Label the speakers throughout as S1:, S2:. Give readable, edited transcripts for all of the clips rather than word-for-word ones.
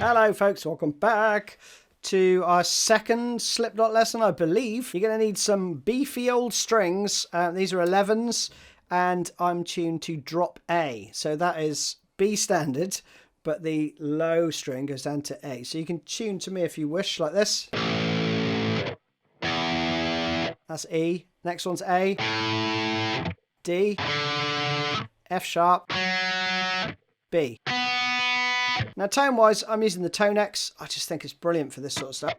S1: Hello folks, welcome back to our second Slipknot lesson, I believe. You're going to need some beefy old strings. These are 11s and I'm tuned to drop A. So that is B standard, but the low string goes down to A. So you can tune to me if you wish, like this. That's E. Next one's A, D, F sharp, B. Now tone-wise, I'm using the Tone X. I just think it's brilliant for this sort of stuff.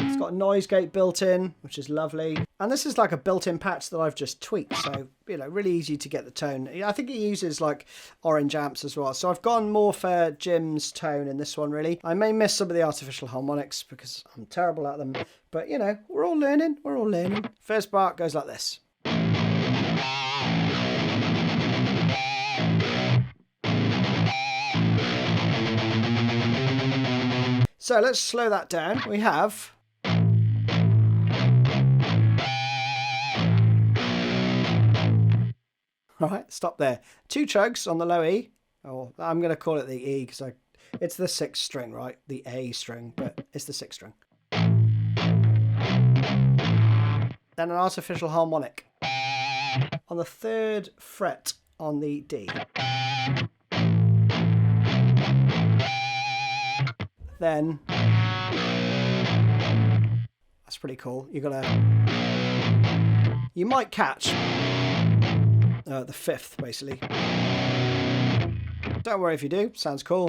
S1: It's got a noise gate built in, which is lovely. And this is like a built-in patch that I've just tweaked. So, you know, really easy to get the tone. I think it uses like orange amps as well. So I've gone more for Jim's tone in this one, really. I may miss some of the artificial harmonics because I'm terrible at them. But, you know, we're all learning. We're all learning. First bar goes like this. So let's slow that down. We have... All right, stop there. 2 chugs on the low E. Or I'm going to call it the E because it's the 6th string, right? The A string, but it's the 6th string. Then an artificial harmonic on the 3rd fret on the D. Then that's pretty cool. You might catch the 5th basically. Don't worry if you do. Sounds cool.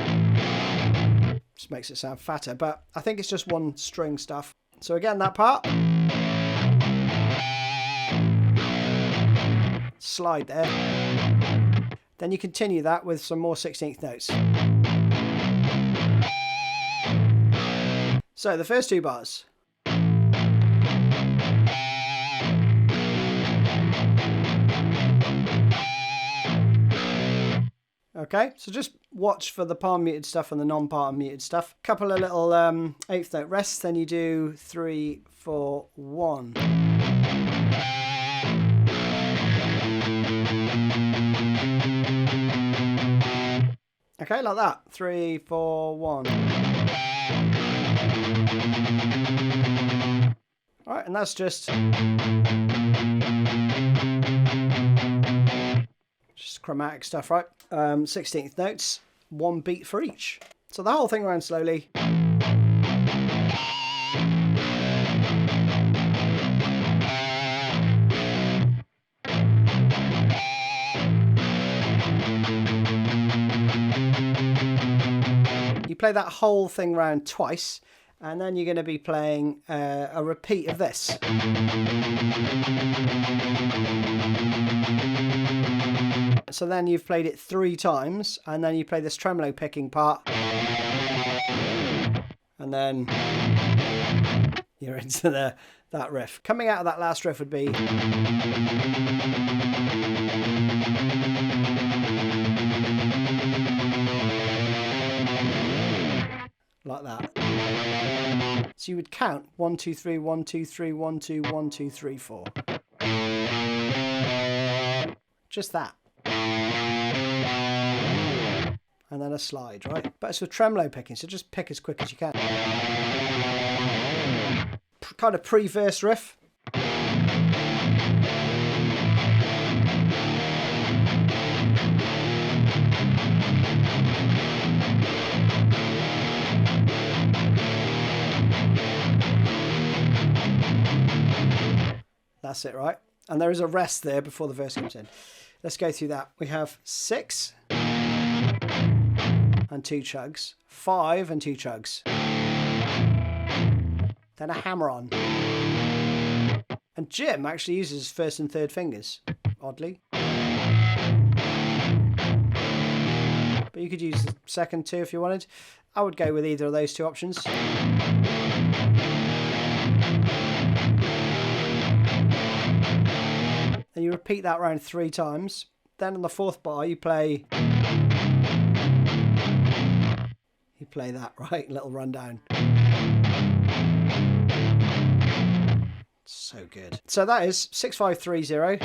S1: Just makes it sound fatter, but I think it's just one string stuff. So again, that part. Slide there. Then you continue that with some more 16th notes. So the first 2 bars. Okay, so just watch for the palm muted stuff and the non-palm muted stuff. Couple of little 8th note rests, then you do 3, 4, 1. Okay, like that. 3, 4, 1. Alright, and that's just chromatic stuff, right? 16th notes, 1 beat for each. So the whole thing around slowly. You play that whole thing round twice, and then you're going to be playing a repeat of this. So then you've played it 3 times, and then you play this tremolo picking part, and then you're into that riff. Coming out of that last riff would be like that. So you would count 1, 2, 3, 1, 2, 3, 1, 2, 1, 2, 3, 4. Just that. And then a slide, right? But it's with tremolo picking, so just pick as quick as you can. Kind of pre-verse riff. That's it, right? And there is a rest there before the verse comes in. Let's go through that. We have 6 and 2 chugs, 5 and 2 chugs, then a hammer on. And Jim actually uses 1st and 3rd fingers, oddly. But you could use the 2nd too if you wanted. I would go with either of those 2 options. And you repeat that round 3 times. Then on the 4th bar you play that, right? Little rundown. So good. So that is 6530.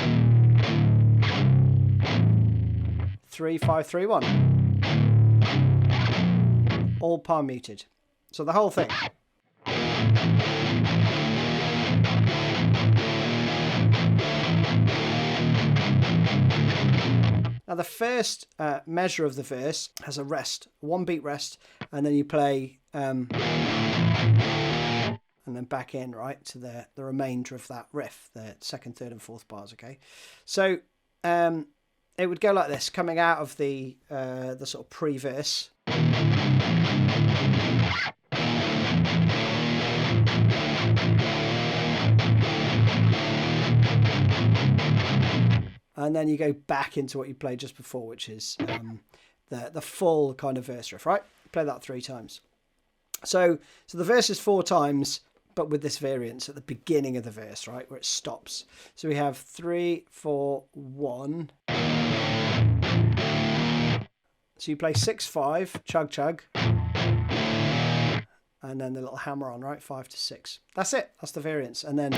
S1: 3, 5, 3, 1. All palm muted. So the whole thing. Now the first measure of the verse has a rest, 1 beat rest, and then you play and then back in, right, to the remainder of that riff, the second, third and fourth bars, okay? So it would go like this, coming out of the sort of pre-verse. And then you go back into what you played just before, which is the full kind of verse riff, right? Play that 3 times. So the verse is 4 times, but with this variance at the beginning of the verse, right, where it stops. So we have 3, 4, 1. So you play 6, 5, chug, chug. And then the little hammer on, right, 5 to 6. That's it. That's the variance. And then...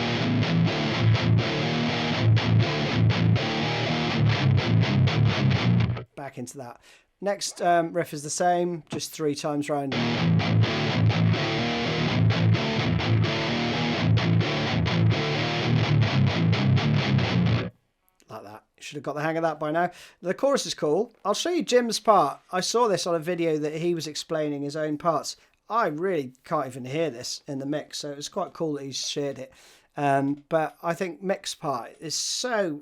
S1: back into that. Next riff is the same, just 3 times round. Like that. You should have got the hang of that by now. The chorus is cool. I'll show you Jim's part. I saw this on a video that he was explaining his own parts. I really can't even hear this in the mix, so it was quite cool that he's shared it. But I think Mick's part is so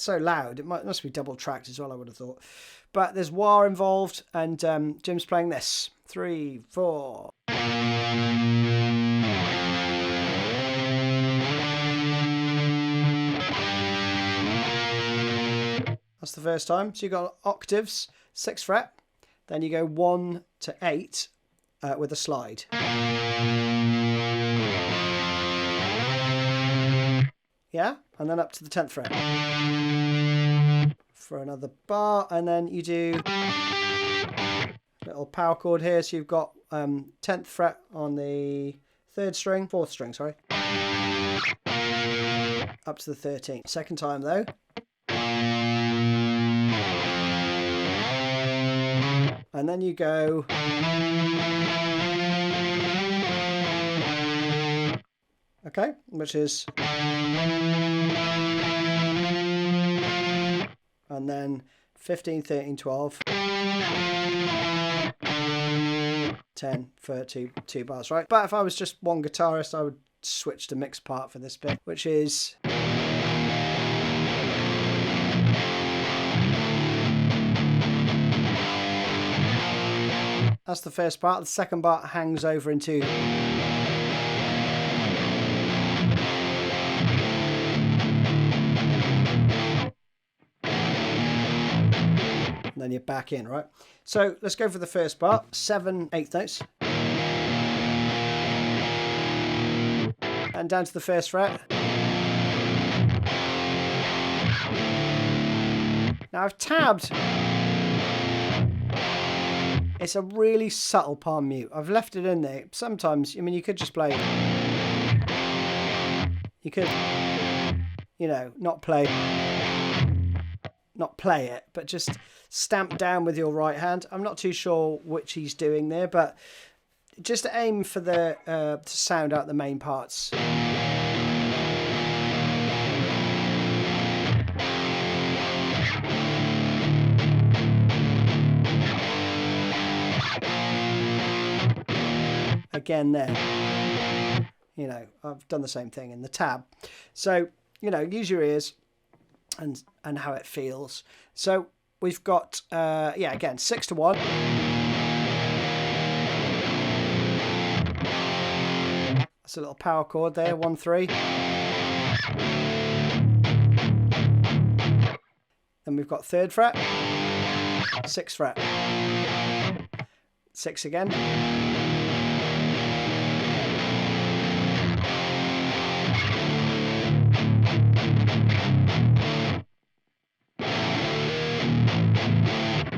S1: loud. It must be double tracked as well, I would have thought. But there's wah involved, and Jim's playing this. 3, 4. That's the first time. So you've got octaves, 6th fret. Then you go 1 to 8 with a slide. Yeah, and then up to the 10th fret for another bar, and then you do a little power chord here. So you've got 10th fret on the 4th string, sorry, up to the 13th. Second time though. And then you go okay, which is, and then 15, 13, 12, 10 for two bars, right? But if I was just one guitarist, I would switch to mixed part for this bit, which is that's the first part. The second part hangs over into and then you're back in, right? So let's go for the first part. 7 8th notes. And down to the 1st fret. Now I've tabbed. It's a really subtle palm mute. I've left it in there. Sometimes, I mean, you could just play. You could, you know, not play it, but just stamp down with your right hand. I'm not too sure which he's doing there, but just aim for the to sound out the main parts. Again there, you know, I've done the same thing in the tab. So, you know, use your ears and how it feels. So we've got yeah, again, 6 to 1. That's a little power chord there, 1 3. Then we've got 3rd fret, 6th fret, 6 again.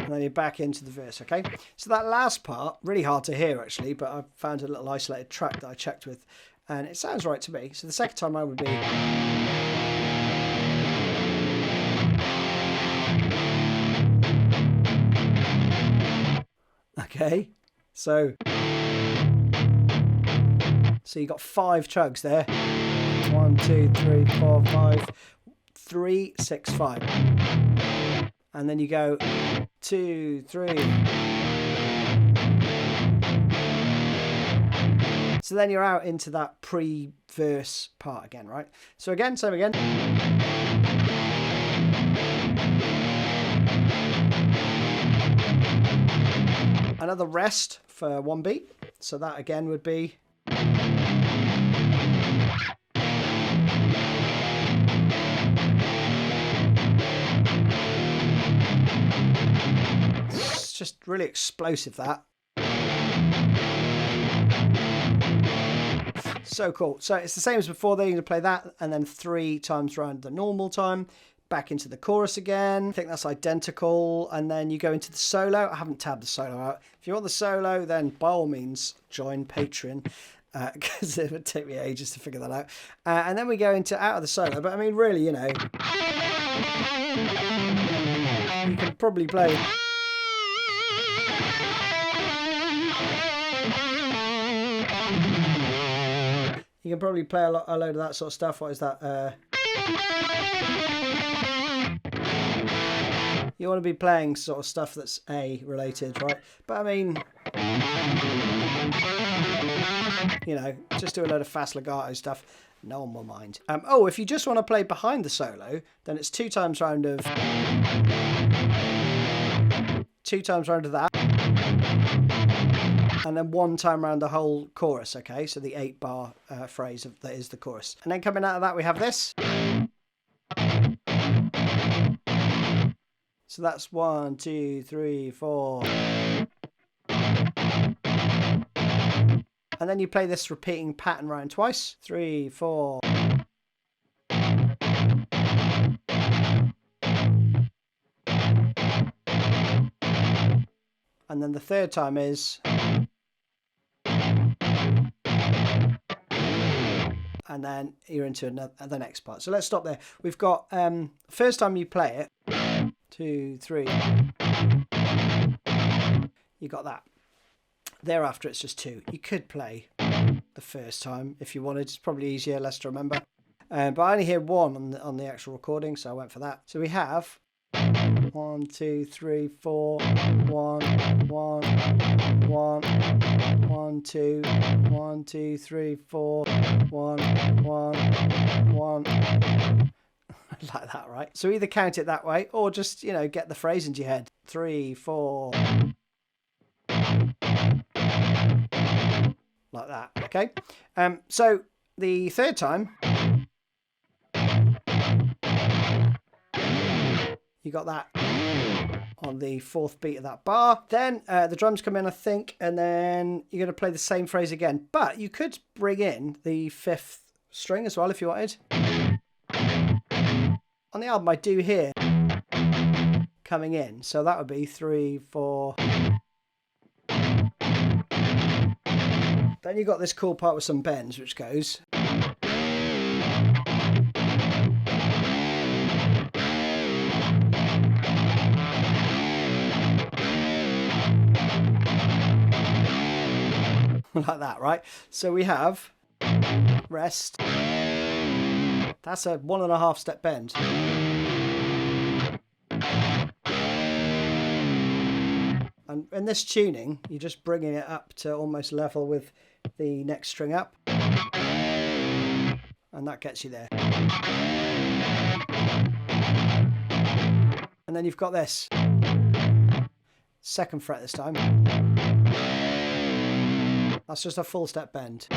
S1: Then you're back into the verse, okay? So that last part, really hard to hear actually, but I found a little isolated track that I checked with, and it sounds right to me. So the second time I would be... Okay, so you got 5 chugs there. 1, 2, 3, 4, 5, 3, 6, 5. And then you go 2, 3. So then you're out into that pre-verse part again, right? So again, same again. Another rest for 1 beat. So that again would be... It's just really explosive, that. So cool. So it's the same as before. They're going to play that and then 3 times around the normal time. Back into the chorus again. I think that's identical. And then you go into the solo. I haven't tabbed the solo out. If you want the solo, then by all means join Patreon, because it would take me ages to figure that out. And then we go into out of the solo. But I mean, really, you know, you can probably play... You can probably play a load of that sort of stuff. What is that? You want to be playing sort of stuff that's A related, right? But I mean, you know, just do a load of fast legato stuff. No one will mind. Oh, if you just want to play behind the solo, then it's 2 times round of... 2 times round of that. And then 1 time around the whole chorus, okay? So the 8-bar phrase that is the chorus. And then coming out of that, we have this. So that's 1, 2, 3, 4. And then you play this repeating pattern round twice. 3, 4. And then the 3rd time is... And then you're into the next part. So let's stop there. We've got first time you play it, 2, 3. You got that. Thereafter, it's just 2. You could play the first time if you wanted. It's probably easier, less to remember. But I only hear 1 on the actual recording, so I went for that. So we have 1, 2, 3, 4, 1, 1, 1, 1, 2, 1, 2, 3, 4, 1, 1, 1. Like that, right? So either count it that way or just, you know, get the phrase into your head. 3, 4. Like that, okay? So the 3rd time, you got that on the 4th beat of that bar. Then the drums come in, I think, and then you're going to play the same phrase again. But you could bring in the 5th string as well if you wanted. On the album, I do hear coming in. So that would be 3, 4. Then you got this cool part with some bends, which goes... like that, right? So we have rest. That's a 1.5 step bend. And in this tuning, you're just bringing it up to almost level with the next string up. And that gets you there. And then you've got this. 2nd fret this time. That's just a full step bend.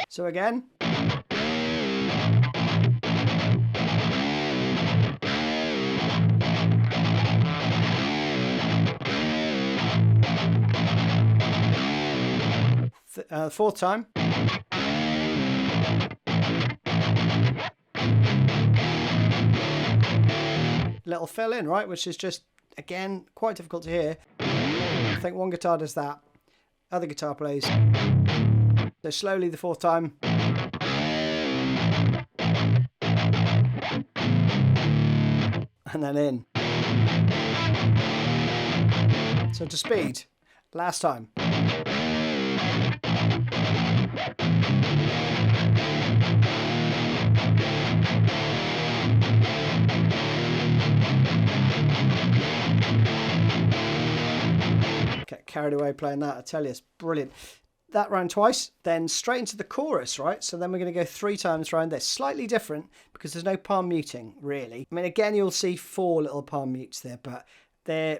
S1: So again. The 4th time. Little fill in, right? Which is just, again, quite difficult to hear. I think one guitar does that. Other guitar plays. So slowly the 4th time. And then in. So to speed, last time. Get carried away playing that, I tell you, it's brilliant. That round twice, then straight into the chorus, right? So then we're going to go 3 times around this. Slightly different because there's no palm muting, really. I mean, again, you'll see 4 little palm mutes there, but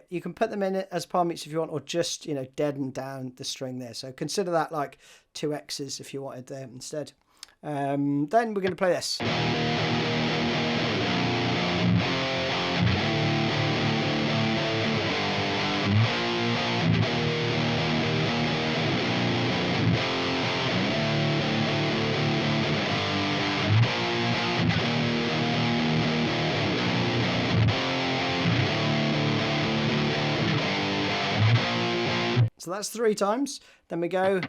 S1: you can put them in as palm mutes if you want, or just, you know, deaden down the string there. So consider that like 2 X's if you wanted there instead. Then we're going to play this. So that's 3 times. Then we go.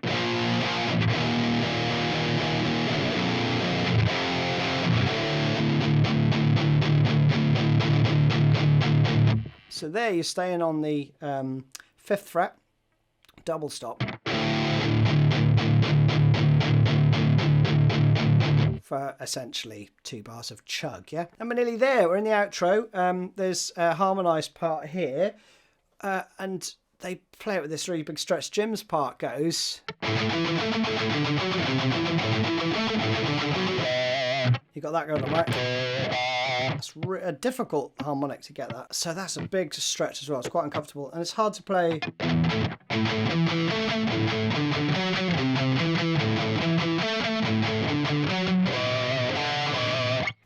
S1: So there you're staying on the 5th fret, double stop. For essentially 2 bars of chug, yeah? And we're nearly there. We're in the outro. There's a harmonised part here. And they play it with this really big stretch. Jim's part goes. You got that going on, right? It's a difficult harmonic to get that. So that's a big stretch as well. It's quite uncomfortable. And it's hard to play.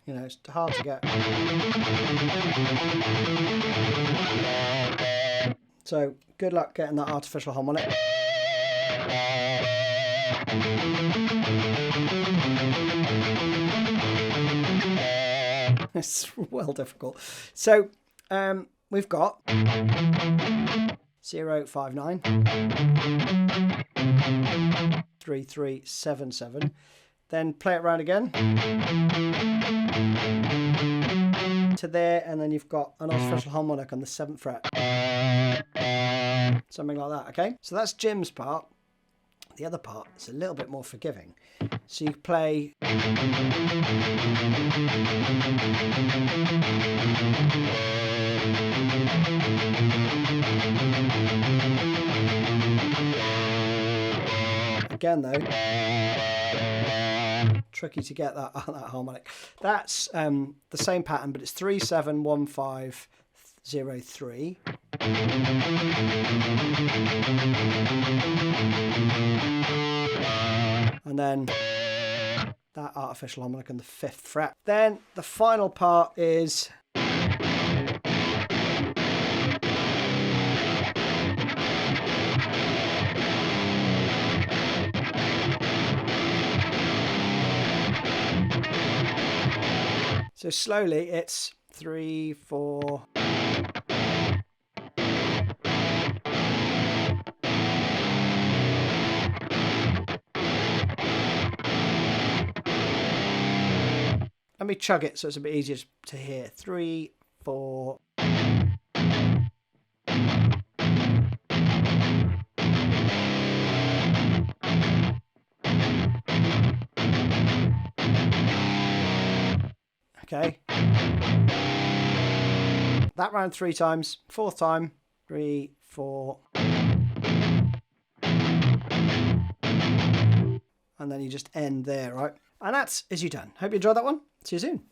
S1: You know, it's hard to get. So good luck getting that artificial harmonic. It's well difficult. So we've got 059 3377. Then play it round again to there, and then you've got an artificial harmonic on the 7th fret. Something like that, okay? So that's Jim's part. The other part is a little bit more forgiving. So you play. Again, though, tricky to get that harmonic. That's the same pattern, but it's 371503. And then that artificial harmonic on the 5th fret. Then the final part is. So slowly it's 3, 4. Let me chug it so it's a bit easier to hear. 3, 4. Okay. That round 3 times. 4th time. 3, 4. And then you just end there, right? And that is you done. Hope you enjoyed that one. See you soon.